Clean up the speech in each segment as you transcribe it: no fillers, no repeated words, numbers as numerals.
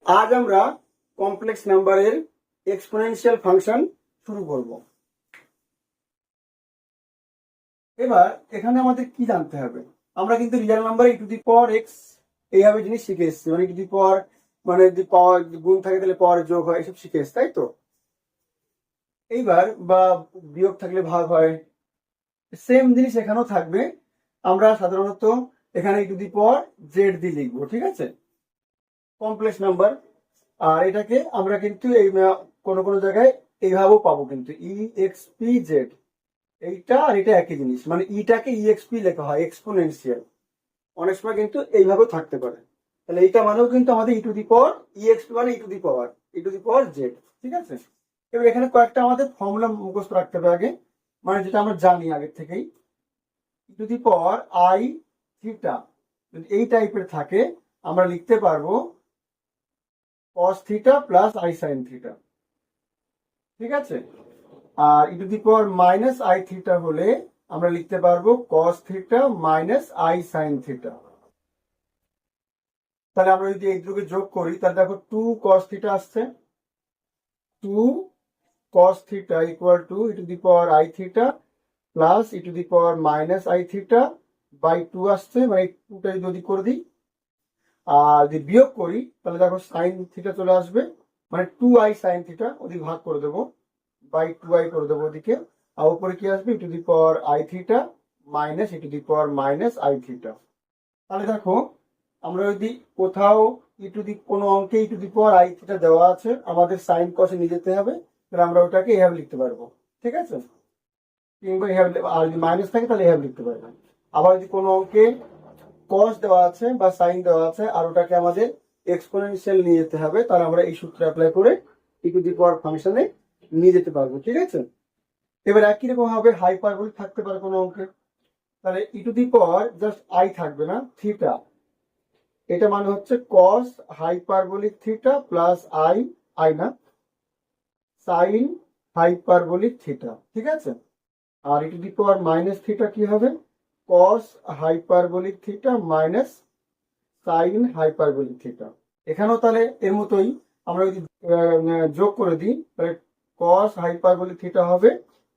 আজ আমরা কমপ্লেক্স নাম্বারের এক্সপোনেনশিয়াল ফাংশন শুরু করব। এবার এখানে আমাদের কি জানতে হবে, আমরা কিন্তু real number E to the power x এইভাবে জিনিস শিখে এসেছি, মানে ই টু দি পাওয়ার মানে যদি পাওয়ার গুণ থাকে তাহলে পাওয়ার যোগ হয়, এসব শিখে এসছি, তাই তো। এইবার বা বিয়োগ থাকলে ভাগ হয়, সেম জিনিস এখানেও থাকবে। আমরা সাধারণত এখানে e to the power Z দিয়ে লিখবো, ঠিক আছে, কমপ্লেক্স নাম্বার। আর এটাকে আমরা কিন্তু এই কোনো কোনো জায়গায় এইভাবেও পাবো, কিন্তু ই এক্স পি জেড, এইটা আর এটা একই জিনিস, মানে ইটাকে ইএক্সপি লেখা হয়, এক্সপোনেনশিয়াল। অনেক সময় কিন্তু এইভাবেও থাকতে পারে। তাহলে এইটা মানেও কিন্তু আমাদের ই টু দি পাওয়ার ইএক্সপি মানে e to the power Z, ঠিক আছে। এবার এখানে কয়েকটা আমাদের ফর্মুলা মুখস্থ রাখতে হবে আগে, মানে যেটা আমরা জানি আগের থেকেই। E to the power i theta যদি এই টাইপের থাকে, আমরা লিখতে পারবো cos theta plus i sine theta, ঠিক আছে। আর e to the power minus i theta হলে আমরা লিখতে পারবো cos theta minus i sine theta. তাহলে আমরা যদি এই দুটোকে যোগ করি তাহলে দেখো 2 cos থিটা আসছে, 2 cos theta equal to e to the power i theta plus e to the power minus i theta by 2 আসছে, মানে 2টা যদি করে দিই আর যদি বিয়োগ করি তাহলে দেখো সাইন থিটা চলে আসবে, মানে 2i সাইন থিটা ওদিকে ভাগ করে দেবো, বাই 2i করে দেবো ওদিকে। আর উপরে কি আসবে e to the power i theta minus e to the power minus i theta. তাহলে দেখো আমরা যদি কোথাও ই টু দি কোনো অঙ্কে e to the power i theta দেওয়া আছে, আমাদের সাইন কসে নিয়ে যেতে হবে, তাহলে আমরা ওটাকে এভাবে লিখতে পারবো, ঠিক আছে। কিংবা এভাবে, আর যদি মাইনাস থাকে তাহলে এভাবে লিখতে পারবো। আবার যদি কোনো অঙ্কে কস দেওয়া আছে বা সাইন দেওয়া আছে আর ওটাকে আমাদের এক্সপোনেনশিয়াল নিয়ে যেতে হবে, তাহলে আমরা এই সূত্র অ্যাপ্লাই করে ই টু দি পাওয়ার ফাংশনে নিয়ে যেতে পারবো, ঠিক আছে। এবার একই রকম ভাবে হাইপারবোলিক থাকতে পারে কোনো অঙ্কে, তাহলে e to the power just i থাকবে না, থিটা, এটা মানে হচ্ছে cos hyperbolic theta plus i, i না, সাইন হাইপারবোলিক থিটা, ঠিক আছে। আর e to the power minus theta কি হবে, cos hyperbolic theta minus sine hyperbolic theta. এখানেও তাহলে এর মতোই আমরা যদি যোগ করে দিই তাহলে কস হাইপারবোলিক থিটা হবে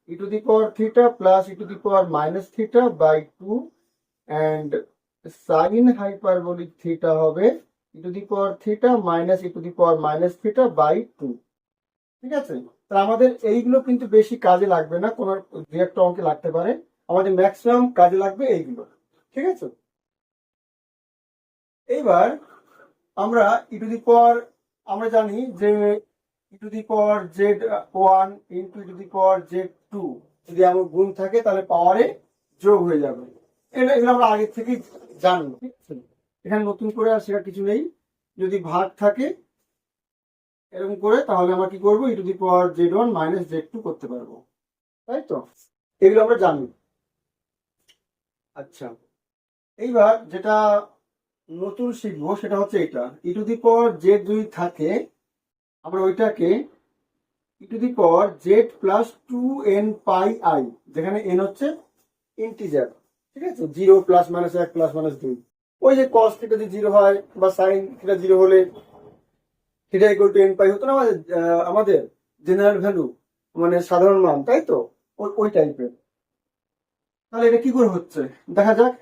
e to the power theta plus e to the power minus theta by 2 and sine hyperbolic theta হবে e to the power theta minus e to the power minus theta by 2, ঠিক আছে। তাহলে আমাদের এইগুলো কিন্তু বেশি কাজে লাগবে না, কোনো দু একটা অঙ্কে লাগতে পারে, আমাদের ম্যাক্সিমাম কাজে লাগবে এইগুলো, ঠিক আছে। এইবার আমরা ই টু দি পাওয়ার, আমরা জানি যে e to the power z 1 into e to the power z 2 যদি আমার গুণ থাকে তাহলে পাওয়ারে যোগ হয়ে যাবে, এগুলো আমরা আগে থেকেই জানি, ঠিক আছে। এখানে নতুন করে আর সেটা কিছু নেই। যদি ভাগ থাকে এরকম করে তাহলে আমরা কি করবো, e to the power z 1 minus z 2 করতে পারবো, তাই তো, এগুলো আমরা জানি। আচ্ছা, এইবার যেটা নতুন শিখবো সেটা হচ্ছে এটা, e to the power Z যদি থাকে আমরা ওইটাকে e to the power z plus 2n pi i, যেখানে n হচ্ছে ইন্টিজার, ঠিক আছে, 0 প্লাস মাইনাস 1 প্লাস মাইনাস 2। ওই যে কস থিটা যদি 0 হয় বা সাইন থিটা 0 হলে থিটা ইকুয়াল টু n পাই হতো না আমাদের, আমাদের জেনারেল ভ্যালু মানে সাধারণ মান, তাই তো, ওই টাইপের। তাহলে এটা কি করে হচ্ছে দেখা যাক।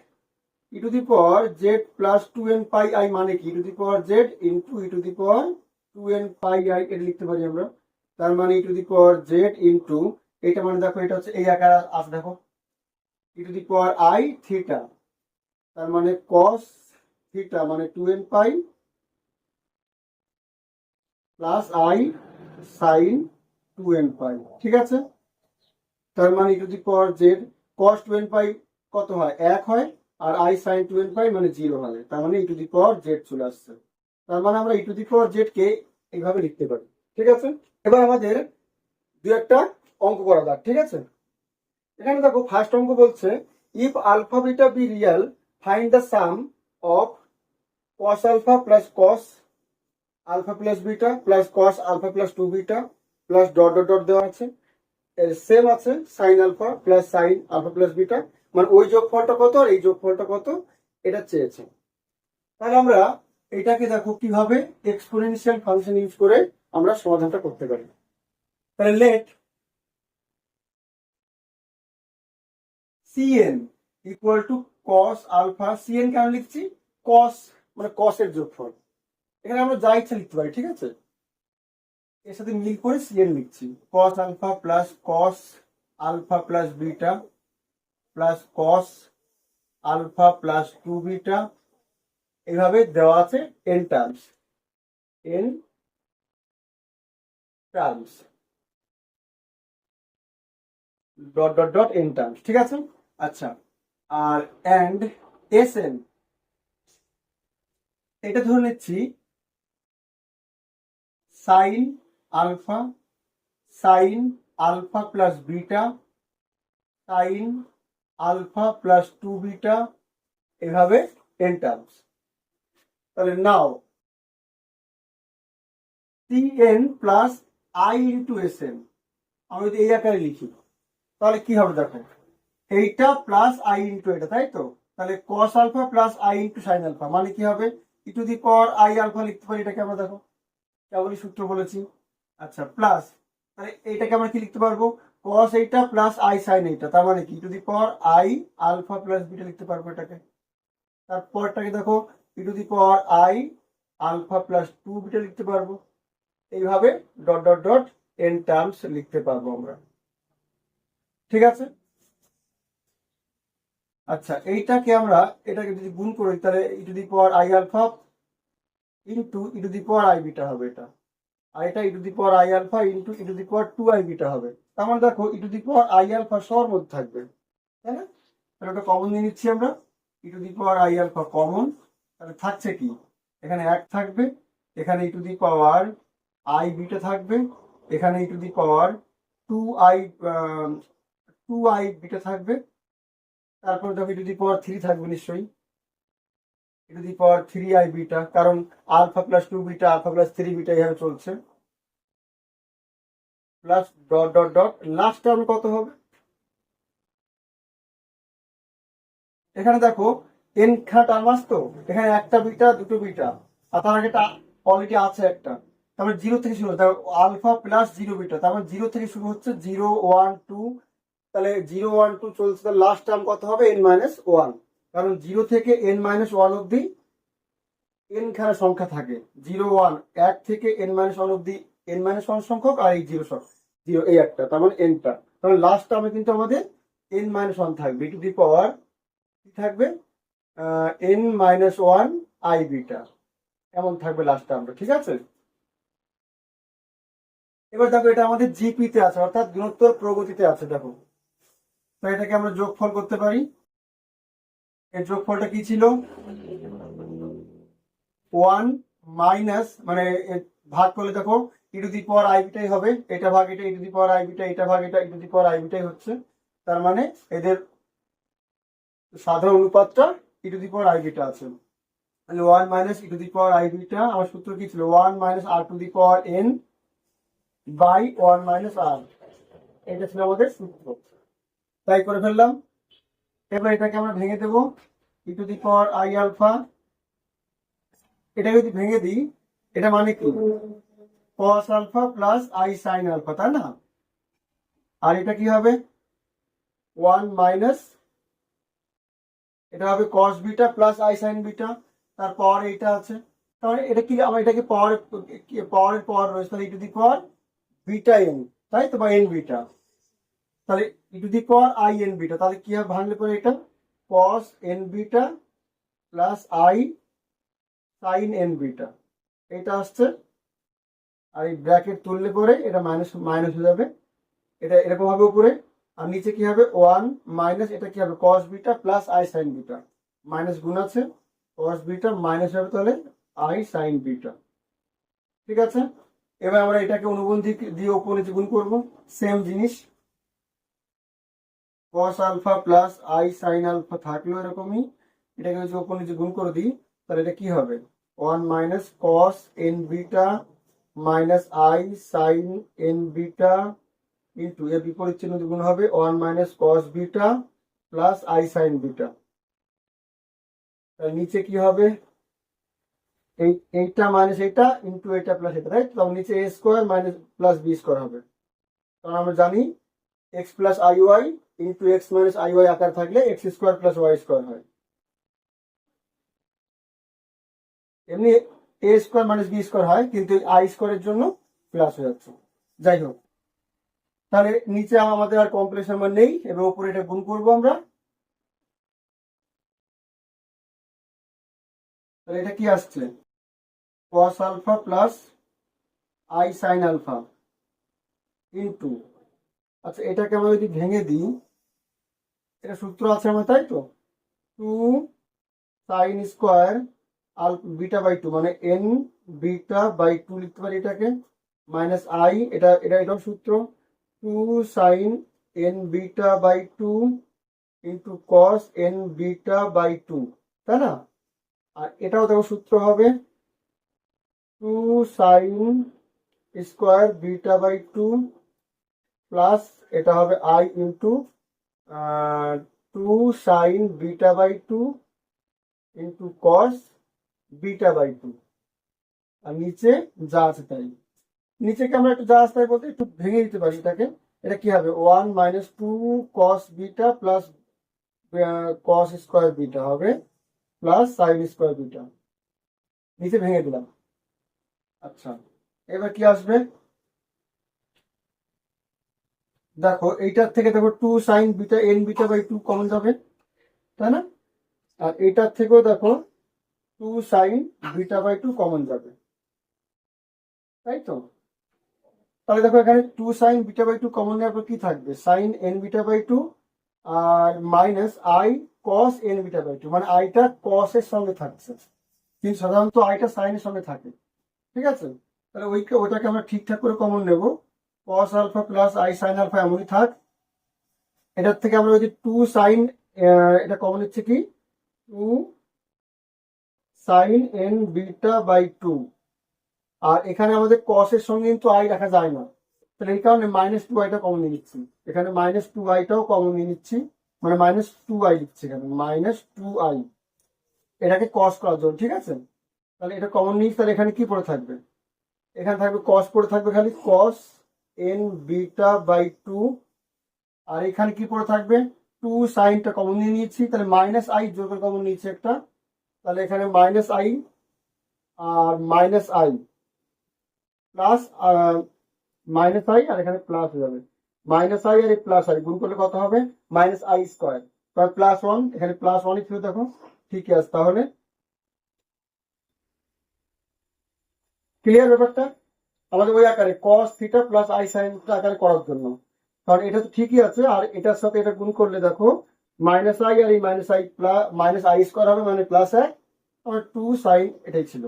E to the power z plus 2n pi i মানে কি, e to the power z into e to the power 2n pi i, এটা লিখতে পারি আমরা। তার মানে e to the power z into, এটা মানে দেখো এটা হচ্ছে এই আকার আছে দেখো, e to the power i theta, তার মানে কস থিটা মানে 2n pi plus i sine 2n pi, ঠিক আছে। তার মানে e to the power Z cos 2n পাই কত হয়, 1 হয়, আর আই সাইন 2n পাই মানে 0 হয়, তার মানে e to the power Z চলে আসছে। তার মানে আমরা e to the power Z কে এইভাবে লিখতে পারি, ঠিক আছে। এবার আমাদের দু একটা অঙ্ক করা যাক, ঠিক আছে। এখানে দেখো ফার্স্ট অঙ্ক বলছে if alpha beta be real find the sum of cos alpha plus cos alpha plus beta plus cos alpha plus 2 beta plus dot dot dot দেওয়া আছে, সেম আছে sine alpha plus sine alpha plus beta, মানে ওই যোগফলটা কত আর এই যোগফলটা কত এটা চেয়েছে। তাহলে আমরা এটাকে দেখো কিভাবে এক্সপোনেনশিয়াল ফাংশন ইউজ করে আমরা সমাধানটা করতে পারি। তাহলে let cn equal to cos alpha, cn কেন লিখছি, কস মানে কসের যোগফল, এখানে আমরা যা ইচ্ছা লিখতে পারি, ঠিক আছে, এর সাথে মিল করে cn লিখছি, cos alpha plus beta plus cos alpha plus 2 beta, এইভাবে দেওয়া আছে n terms, n terms dot dot dot n terms, ঠিক আছে। আচ্ছা, আর এন্ড sn এটা ধরে নিচ্ছি sine alpha plus beta sine alpha plus 2 beta, এভাবে n টার্মস। তাহলে now cn plus i into sn আমি যদি এই আকারে লিখি তাহলে কি হবে দেখো, এইটা প্লাস আই ইন্টু এটা, তাই তো, তাহলে cos alpha plus i into sine alpha মানে কি হবে, e to the power i alpha লিখতে পারি এটাকে আমরা, দেখো কেবলই সূত্র বলেছি। আচ্ছা, প্লাস তাহলে এইটাকে আমরা কি লিখতে পারবো, কস এইটা প্লাস আই সাইন এইটা, তার মানে কি e to the power i alpha plus beta লিখতে পারবো এটাকে। তারপরটাকে দেখো e to the power i alpha plus 2 beta লিখতে পারবো, এইভাবে dot dot dot n terms লিখতে পারবো আমরা, ঠিক আছে। আচ্ছা, এইটাকে আমরা এটাকে যদি গুণ করি তাহলে e to the power i alpha into e to the power i beta হবে এটা, আর এটা e to the power i alpha into e to the power 2 i beta হবে। তার মানে দেখো e to the power i alpha সবার মধ্যে থাকবে, তাই না, তাহলে ওটা কমন নিয়ে নিচ্ছি আমরা, e to the power i alpha common, তাহলে থাকছে কি, এখানে 1 থাকবে, এখানে e to the power i beta থাকবে, এখানে e to the power 2 i 2 i beta থাকবে, তারপর দেখো ই টু দি পাওয়ার 3 থাকবে নিশ্চয়ই, e to the power 3 i beta, কারণ alpha plus 2 beta alpha plus 3 beta এইভাবে চলছে, plus dot dot dot last term কত হবে, এখানে দেখো এন খা টার্ম আসতো, এখানে একটা বিটা দুটো বিটা, আর তার আগে অলরেডি আছে একটা, তারপরে 0 থেকে শুরু হচ্ছে আলফা প্লাস 0 বিটা, তার মানে 0 থেকে শুরু হচ্ছে 0 1 2, তাহলে 0 1 2 চলছে, তাহলে লাস্ট টার্ম কত হবে n মাইনাস 1, কারণ 0 থেকে n মাইনাস 1 অব্দি n খানা সংখ্যা থাকে, 0 1 1 থেকে n মাইনাস 1 অব্দি n মাইনাস 1 সংখ্যক, আর এই 0 0 এই একটা, তার মানে nটা, তাহলে লাস্ট টার্মে কিন্তু আমাদের n মাইনাস 1 থাকবে, টু দি পাওয়ার কি থাকবে n মাইনাস 1 আই বিটা, এমন থাকবে লাস্ট টার্মটা, ঠিক আছে। এবার দেখো এটা আমাদের জিপি তে আছে, অর্থাৎ গুণোত্তর প্রগতিতে আছে, দেখো তো এটাকে আমরা যোগফল করতে পারি, এর যোগফলটা কি ছিল, 1 মাইনাস মানে ভাগ করলে দেখো e to the power I বিটাই হবে, এটা ভাগ এটা e to the power i beta, এটা ভাগ এটা e to the power I বিটাই হচ্ছে, তার মানে এদের সাধারণ অনুপাতটা e to the power i beta আছে, তাহলে 1 minus e to the power i beta, আমার সূত্র কি ছিল 1 minus r to the power n by 1 minus r, এটা ছিল আমাদের সূত্র, তাই করে ফেললাম। এবার এটাকে আমরা ভেঙে দেবো, e to the power i alpha, এটা যদি ভেঙে দিই এটা মানে কি cos alpha plus i sine alpha, তাই না, আর এটা কি হবে 1 মাইনাস এটা হবে cos beta plus i sine beta, তার পাওয়ার এইটা আছে, তাহলে এটা কি আমরা এটাকে পাওয়ারের পাওয়ার রয়েছে, তাহলে e to the power beta n, তাই তো, বা এন বিটা, তাহলে e to the power i n beta, তাহলে কি হবে ভাঙলে পরে এটা cos n beta plus i sine n beta, এটা আসছে, আর এই ব্র্যাকেট তুললে পরে এটা মাইনাস মাইনাস হয়ে যাবে, এটা এরকম হবে উপরে, আর নিচে কি হবে 1 মাইনাস এটা কি হবে cos beta plus i sine beta, minus গুণ আছে cos বিটা মাইনাস হবে তাহলে আই সাইন বিটা, ঠিক আছে। এবার আমরা এটাকে অনুবন্ধী দিয়ে উপর নিচে গুণ করবো, সেম জিনিস, cos alpha plus i sine alpha থাকলো এরকমই, এটাকে যদি উপর নিচে গুণ করে দিই তাহলে এটা কি হবে 1 minus cos n beta minus i sine n beta into এর বিপরীত চিহ্ন গুণ হবে 1 minus cos beta plus i sine beta, তার নিচে কি হবে এইটা মাইনাস এইটা ইন্টু এটা প্লাস এটা, রাইট? তখন নিচে a square minus plus b square হবে। কারণ আমরা জানি x plus i y into x minus i y আকার থাকলে x square plus y square হয়। এমনি a square minus b square হয়, কিন্তু আই স্কোয়ারের জন্য প্লাস হয়ে যাচ্ছে। যাই হোক, তাহলে নিচে আমাদের আর কমপ্লেক্স নাম্বার নেই, এবার উপরে এটা গুণ করবো আমরা। তাহলে এটা কি আসছে? cos alpha plus i sine alpha into, আচ্ছা এটাকে আমরা যদি ভেঙে দিই, এটা সূত্র আছে আমার, তাই তো? 2 সাইন স্কোয়ার বিটা বাই 2 মানে এন বিটা বাই 2 লিখতে পারি এটাকে, মাইনাস আই, এটাও সূত্র 2 sine n beta by 2 into cos n beta by 2, তাই না? আর এটাও দেখো সূত্র হবে 2 sine square beta by 2 plus এটা হবে i into 2 sine beta by 2 into cos beta by 2। আর নিচে যা আছে তাই, নিচেকে আমরা একটু যা আছে তাই বলতে একটু ভেঙে দিতে পারি এটাকে। এটা কি হবে? 1 মাইনাস 2 কস beta plus cos square beta হবে প্লাস সাইন স্কোয়ার বিটা, নিচে ভেঙে দিলাম। আচ্ছা, এবার কি আসবে দেখো, এইটার থেকে দেখো 2 sine beta n beta by 2 common যাবে, তাই না? আর এইটার থেকেও দেখো 2 সাইন বিটা বাই 2 কমন যাবে, তাই তো? তাহলে দেখো এখানে 2 সাইন বিটা বাই 2 কমন নেওয়ার পর কি থাকবে? সাইন এন বিটা বাই 2 আর minus i cos n beta by 2, মানে আইটা কস এর সঙ্গে থাকছে, কিন্তু সাধারণত আইটা সাইনের সঙ্গে থাকে, ঠিক আছে? তাহলে ওইটাকে আমরা ঠিকঠাক করে কমন নেব, cos alpha plus i sine alpha এমনই থাক। এটার থেকে আমরা যদি 2 সাইন, এটা কমন হচ্ছে কি 2 সাইন এন বিটা বাই 2, আর এখানে আমাদের কস এর সঙ্গে কিন্তু আই রাখা যায় না, তাহলে এই কারণে মাইনাস 2 আইটা কমন নিয়ে নিচ্ছি, এখানে মাইনাস 2 আইটাও কমন নিয়ে নিচ্ছি, মানে মাইনাস 2 আই লিখছি এখানে, মাইনাস 2 আই, এটাকে কস করার জন্য, ঠিক আছে? তাহলে এটা কমন নিচ্ছি, তাহলে এখানে কি পড়ে থাকবে? এখানে থাকবে কস পড়ে থাকবে খালি, কস এন বিটা বাই 2, আর এখানে কি পড়ে থাকবে? 2 সাইনটা কমন নিয়ে নিয়েছি, তাহলে মাইনাস আই যোগ করে কমন নিয়েছি একটা, তাহলে এখানে মাইনাস আই আর minus i plus minus i, আর এখানে প্লাস হয়ে যাবে, মাইনাস আই আর এই প্লাস আই গুণ করলে কত হবে? মাইনাস আই স্কোয়ার, তাহলে প্লাস 1, এখানে প্লাস 1ই ছিল, দেখো ঠিকই আছে। তাহলে ক্লিয়ার ব্যাপারটা? আমাদের ওই আকারে cos theta plus i sign আকারে করার জন্য, কারণ এটা তো ঠিকই আছে, আর এটার সাথে এটা গুণ করলে দেখো মাইনাস আই আর এই minus i plus minus I square হবে, মানে প্লাস 1, আমার 2 সাইন এটাই ছিল,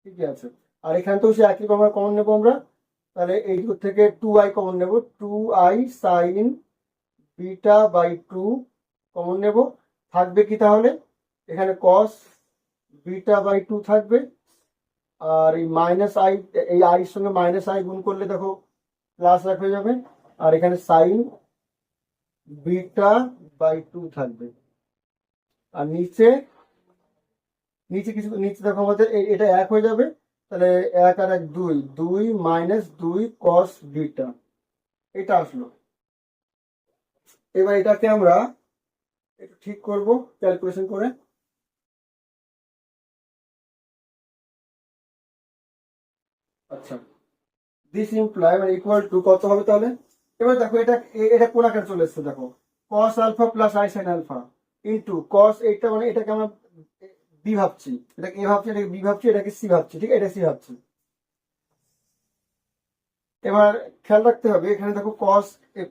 ঠিকই আছে। আর এখানে তো সে একই রকম কমন নেবো আমরা, তাহলে এই থেকে 2 আই কমন নেব, 2 i sine beta by 2 common নেব, থাকবে কি তাহলে? এখানে কস বিটা বাই 2 থাকবে, আর এই মাইনাস আই, এই আই এর সঙ্গে মাইনাস আই গুণ করলে দেখো প্লাস 1 হয়ে যাবে, আর এখানে সাইন বিটা বাই 2 থাকবে। আর নিচে নিচে কিছু, নিচে দেখো আমাদের এটা 1 হয়ে যাবে, তাহলে 1 আর 1 2, 2 মাইনাস 2 কস বিটা, এটা আসলো। এবার এটাকে আমরা একটু ঠিক করব ক্যালকুলেশন করে। আচ্ছা, দিস ইমপ্লাই মানে ইকুয়াল টু কত হবে তাহলে? এবার দেখো এটা এটা কোন আকারে চলে এসছে, দেখো cos alpha plus i sine alpha into cos, এইটা মানে এটাকে আমরা বি ভাবছি, এটাকে এ ভাবছি, এটাকে বি ভাবছি, এটাকে সি ভাবছি, ঠিক আছে? এটা সি ভাবছি। এবার খেয়াল রাখতে হবে, এখানে দেখো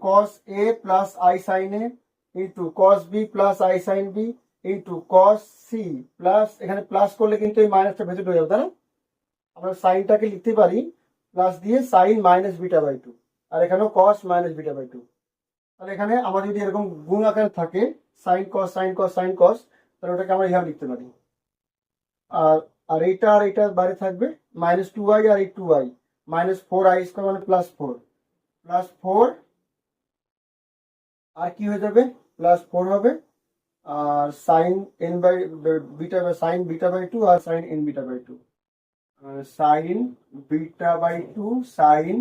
cos a plus i sine a into cos b plus i sine b into cos c plus, এখানে প্লাস করলে কিন্তু এই মাইনাসটা ভেতরে হয়ে যাবে, তাই না? আমরা সাইনটাকে লিখতে পারি প্লাস দিয়ে সাইন মাইনাস বিটা বাই 2, আর এখানেও কস মাইনাস বিটা বাই 2। তাহলে এখানে আমাদের যদি এরকম গুণ আকারে থাকে সাইন কস সাইন কস সাইন কস, তাহলে ওটাকে আমরা এইভাবে লিখতে পারি। আর আর এইটা আর এইটা বাইরে থাকবে, মাইনাস 2 আই আর এই 2 আই, মাইনাস 4 আই স্কোয়ার মানে প্লাস 4, প্লাস 4 আর কি হয়ে যাবে? প্লাস 4 হবে, আর sine n by beta sine beta by two আর sine n beta by two, sine beta by two sine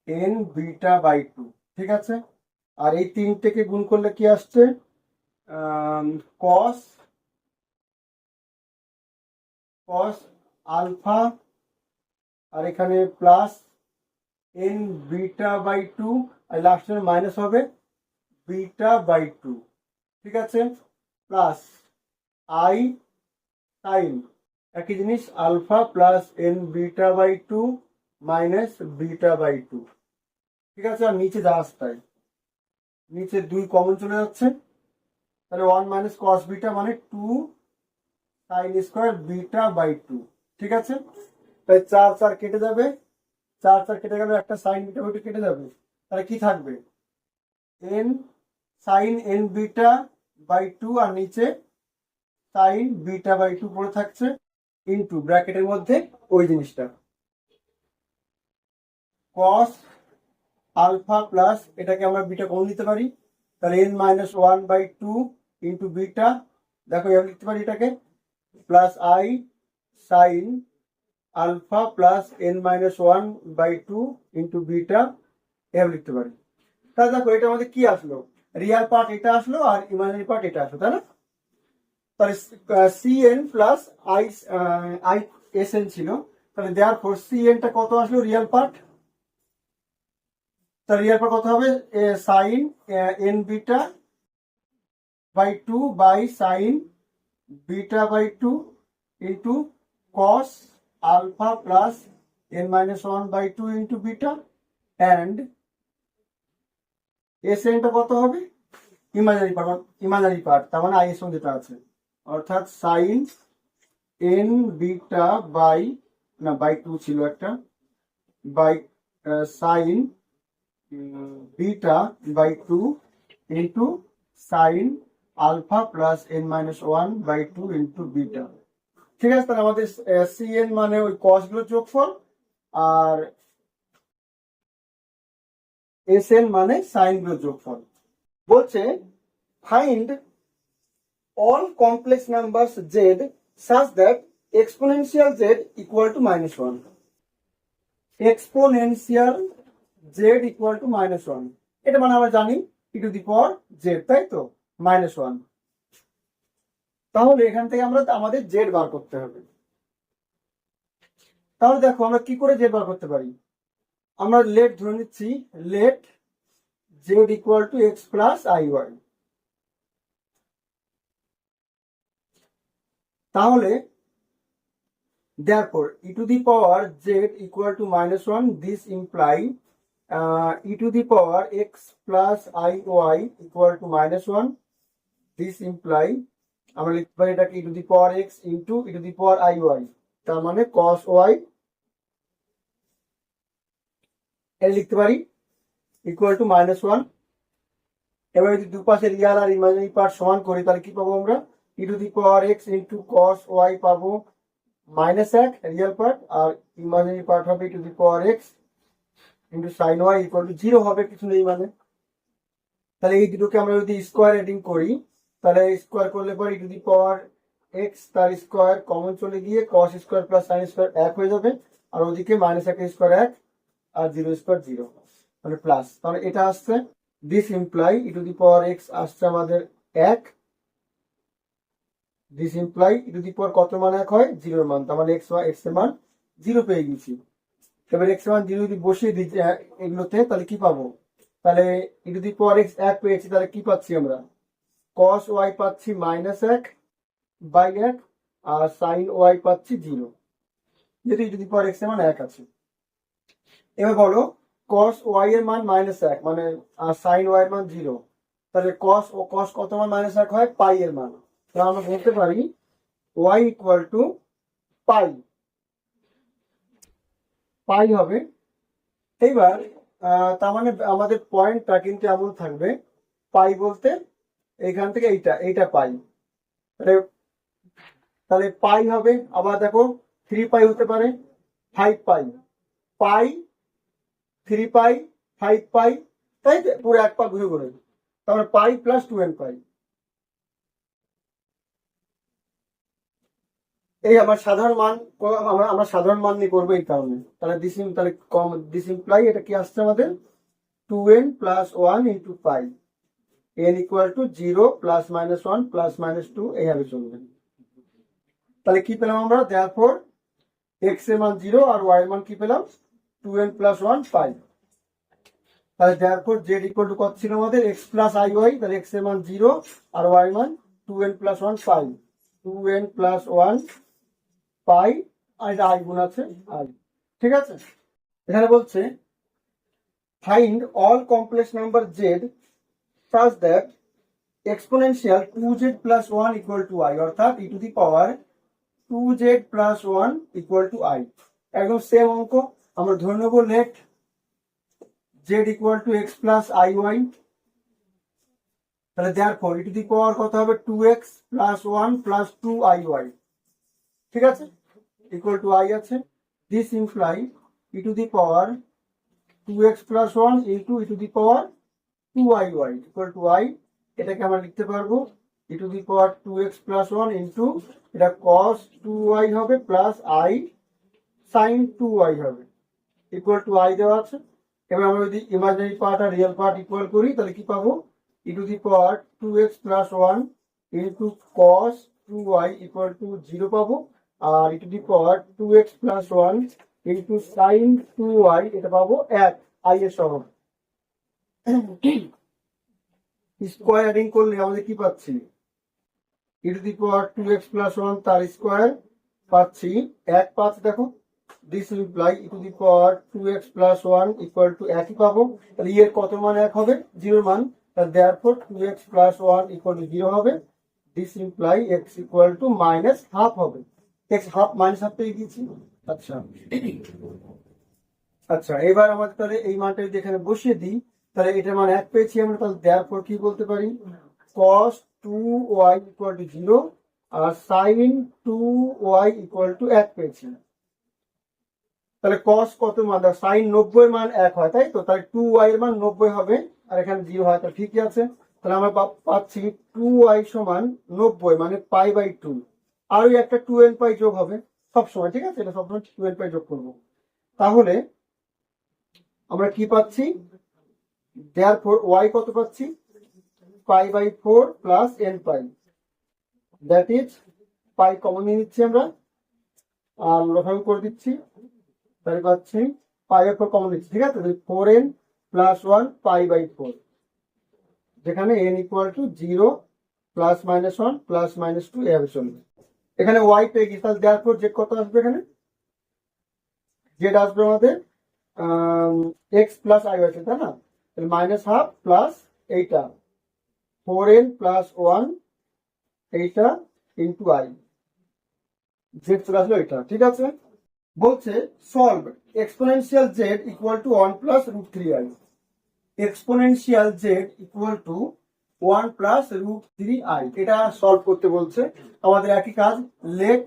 n beta by two, ঠিক আছে। আর এই তিনটেকে গুণ করলে কি আসছে, কস কস আলফা, আর এখানে plus n beta by two, আর লাস্টের মাইনাস হবে বিটা বাই টু, ঠিক আছে, প্লাস আই সাইন একই জিনিস alpha plus n beta by two minus beta by two, ঠিক আছে। আর নিচে যা আসছে নিচে 2 কমন চলে যাচ্ছে, তাহলে 1 মাইনাস কস বিটা মানে 2 sine square beta by two, ঠিক আছে। তাই 4 4 কেটে যাবে, 4 4 কেটে গেলে একটা সাইন বিটা বাই টু কেটে যাবে, তাহলে কি থাকবে, n sine n beta by two, আর নিচে সাইন বিটা বাই টু পড়ে থাকছে, ইনটু ব্র্যাকেটের মধ্যে ওই জিনিসটা কস আলফা প্লাস, এটাকে আমরা বিটা কমন দিতে পারি, তাহলে n minus one by two into beta, দেখো এভাবে লিখতে পারি এটাকে, plus i sine alpha plus n minus one by two into beta, এভাবে লিখতে পারি। তাহলে দেখো এটা আমাদের কি আসলো, রিয়াল পার্ট এটা আসলো আর ইমাজিনারি পার্ট এটা আসলো, তাই না। তাহলে c n plus i i s n ছিল, তাহলে দেয়ার ফোর সি এনটা কত আসলো রিয়াল পার্ট, তাহলে রিয়াল পার্ট কত হবে, sine n beta by two by sine beta by two into cos alpha plus n minus one by two into beta, and s এনটা কত হবে ইমাজিনারি পার্ট, তার মানে আই এস ওয়ান যেটা আছে, অর্থাৎ সাইন এন বিটা বাই না by two ছিল একটা, by sine beta by two into sine alpha plus n minus one by two into beta, ঠিক আছে। তাহলে আমাদের সি এন মানে ওই কস গুলোর যোগফল, আর এস এন মানে সাইন গুলোর যোগফল। বলছে find all complex numbers z such that exponential z equal to -1. Exponential z equal to -1, এটা মানে আমরা জানি e to the power z, তাই তো, -1। তাহলে এখান থেকে আমরা আমাদের z বার করতে হবে। তাহলে দেখো আমরা কি করে z বার করতে পারি, আমরা লেট ধরে নিচ্ছি, late z equal to x plus iy, তাহলে therefore e to the power z equal to -1, this imply e to the power x plus iy equal to -1, this imply আমরা লিখতে পারি এটাকে e to the power x into e to the power iy, তার মানে cos y এর লিখতে পারি equal to -1। এবার যদি দুপাশে রিয়াল আর ইমাজিনারি পার্ট সমান করি তাহলে কি পাবো আমরা, e to the power x into cos y পাবো -1 রিয়াল পার্ট, আর ইমাজিনারি পার্ট হবে e to the power x into sin y equal to 0 হবে, কিছু নেই মানে। তাহলে এই দুটোকে আমরা যদি স্কোয়ার এডিং করি তাহলে স্কোয়ার করলে পর e to the power x তার স্কোয়ার কমন চলে গিয়ে cos square plus sin square 1 হয়ে যাবে, আর ওদিকে -1 স্কোয়ার 1 আর 0 স্কোয়ার 0, মানে প্লাস, তাহলে এটা আসছে this imply e to the power x আসছে আমাদের 1, this imply e to the power কত মান 1 হয়, 0 এর মান, তার মানে x এর মান 0 পেয়ে গেছি। এবার x এর মান 0 যদি বসিয়ে দিই এগুলোতে তাহলে কি পাবো, তাহলে e to the power x 1 পেয়েছি, তাহলে কি পাচ্ছি আমরা, cos y পাচ্ছি -1 বাই 1 আর sin y পাচ্ছি 0, যেহেতু e to the power x এর মান 1 আছে। এবার বলো cos y এর মান -1 মানে আর sin y এর মান 0, তাহলে cos কত মান -1 হয়, পাই এর মান, তাহলে আমরা বলতে পারি y ইকুয়াল টু পাই, পাই হবে। এইবার তার মানে আমাদের পয়েন্টটা কিন্তু এমন থাকবে, পাই বলতে এখান থেকে এইটা পাই, তাহলে পাই হবে, আবার দেখো 3 পাই হতে পারে, 5 পাই, পাই 3 পাই 5 পাই, তাই পুরো এক পা ঘুরে ঘুরে, তারপরে পাই প্লাস 2n পাই, এই আমার সাধারণ মান আমরা সাধারণ মান নিয়ে করবো এই কারণে। তাহলে দিস ইমপ্লাই এটা কি আসছে আমাদের 2n + 1 × পাই n = 0 ± 1 ± 2 এইভাবে চলবে। তাহলে কি পেলাম আমরা? therefore x এর মান 0 আর y এর মান কি পেলাম 2n + 1 পাই। তাহলে therefore z = কত ছিল আমাদের x + iy, তাহলে x এর মান 0 আর y এর মান 2n + 1 পাই, 2n + 1 পাই, আর এটা i গুণ আছে i। ঠিক আছে, এখানে বলছে find all complex number z such that exponential 2z + 1 = i, অর্থাৎ e⁻2z + 1 = i। একদম সেম অঙ্ক। আমরা ধরে নেব let z = x + iy, তাহলে therefore e⁻ কত হবে 2x + 1 + 2iy। ঠিক আছে, = i আছে। this imply e⁻2x + 1 × e⁻2iy = i। এটাকে আমরা লিখতে পারবো e⁻2x + 1 এটা cos 2y হবে প্লাস i sin 2y হবে = i দেওয়া আছে। এবার আমরা যদি ইমাজিনারি পার্ট আর রিয়েল পার্ট ইকুয়াল করি তাহলে কি পাবো e⁻2x + 1 × cos 2y = 0 পাবো, আর e⁻2x + 1 × sin 2y এটা পাবো 1 i এর সহগ। স্কোয়ারিং করলে আমাদের কি পাচ্ছি e⁻2x + 1 তার স্কোয়ার পাচ্ছি 1 5। দেখো দিস ইমপ্লাই e⁻2x + 1 = 1 পাবো। তাহলে এর কত মান 1 হবে? 0 মান। তাহলে therefore 2x + 1 = 0 হবে। দিস ইমপ্লাই x = -½ হবে। x হাফ -½ পেয়ে গেছি। আচ্ছা আচ্ছা, এবার আমাদের তাহলে এই মানটা যদি এখানে বসিয়ে দিই তাহলে এটার মান 1 পেয়েছি আমরা। তাহলে therefore কি বলতে পারি cos 2y = 0 আর sin 2y = 1 পেয়েছি। তাহলে cos কত মান? sin 90 এর মান 1 হয়, তাই তো? তাহলে 2y এর মান 90 হবে আর এখানে 0 হয়, তাহলে ঠিকই আছে। তাহলে আমরা পাচ্ছি 2y = 90 মানে π/2, আর ওই একটা 2nπ যোগ হবে সবসময়। ঠিক আছে, এটা সবসময় 2nπ যোগ করবো। তাহলে আমরা কি পাচ্ছি therefore y কত পাচ্ছি π/4 + nπ, that is pi common নিয়ে নিচ্ছি আমরা আর লসাগু করে দিচ্ছি, তাহলে পাচ্ছি π/4 কমন নিচ্ছি। ঠিক আছে, 4n + 1 π/4, যেখানে n = 0 ± 1 ± 2 এভাবে চলবে। এখানে y পেয়ে গেছি, তাহলে therefore z কত আসবে? এখানে z আসবে আমাদের x + iy আছে, তাই না? তাহলে -½ প্লাস এইটা 4n + 1 এইটা × i, z চলে আসলো এটা। ঠিক আছে, বলছে solve exponential z = 1 + √3i, exponential z = 1 + √3i, এটা সলভ করতে বলছে। আমাদের একই কাজ, লেট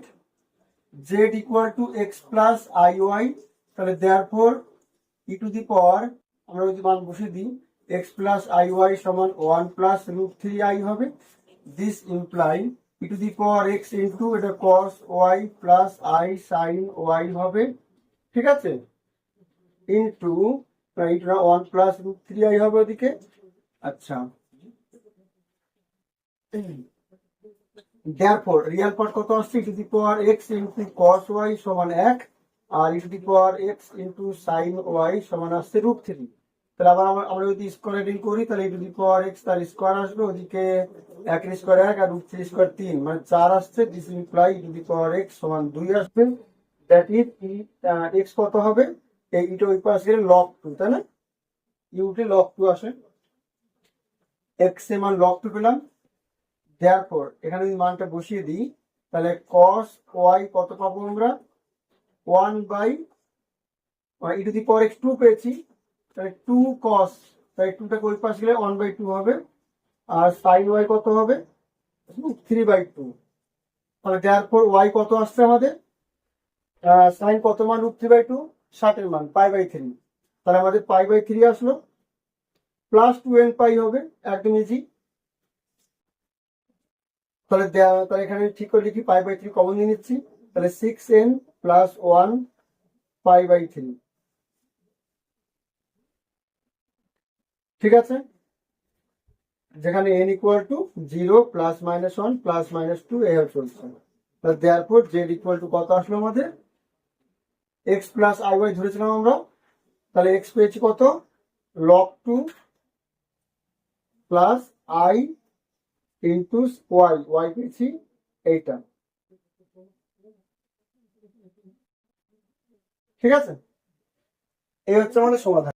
z = x + iy, তাহলে therefore e⁻, আমরা যদি মান বসিয়ে দিই x + iy = 1 + √3i হবে। দিস ইমপ্লাই e⁻x এটা cos y + i sin y হবে। ঠিক আছে, ইন্টু 1 + √3i হবে ওদিকে। আচ্ছা, therefore রিয়েল পার্ট কত আসছে e⁻x × cos y = 1 আর e⁻x × sin y = আসছে √3। তাহলে আবার আমরা যদি স্কোয়ারিং করি তাহলে e⁻x তার স্কোয়ার আসবে, ওদিকে 1 এর স্কোয়ার 1 আর √3 স্কোয়ার 3 মানে 4 আসছে। দিস ইমপ্লাই e⁻x = 2 আসবে, দ্যাট ইজ x কত হবে? এই ইটা ওই পাশে গেলে log 2, তাই না? ইউতে log 2 আসে, x এর মান log 2 পেলাম। therefore এখানে যদি মানটা বসিয়ে দিই তাহলে cos y কত পাবো আমরা 1/e⁻x 2 পেয়েছি, তাহলে 2 cos, তাই 2টাকে ওই পাশে গেলে 1/2 হবে, আর sin y কত হবে 3/2। তাহলে therefore y কত আসছে আমাদের? sin কত মান √3/2? 60 এর মান π/3, তাহলে আমাদের π/3 আসলো, প্লাস 2nπ হবে, একদম ইজি। তাহলে এখানে ঠিক করে লিখি π/3 কমন নিয়ে নিচ্ছি, তাহলে 6n প্লাস 1 π/3। ঠিক আছে, যেখানে n equal to 0 plus minus 1 plus minus 2 এইভাবে চলছে। তাহলে দেয়ারফর z ইকুয়াল টু কত আসলো আমাদের, x প্লাস iy ধরেছিলাম আমরা, তাহলে x পেয়েছি কত, log2 plus i into y পেয়েছি এইটা। ঠিক আছে, এই হচ্ছে আমাদের সমাধান।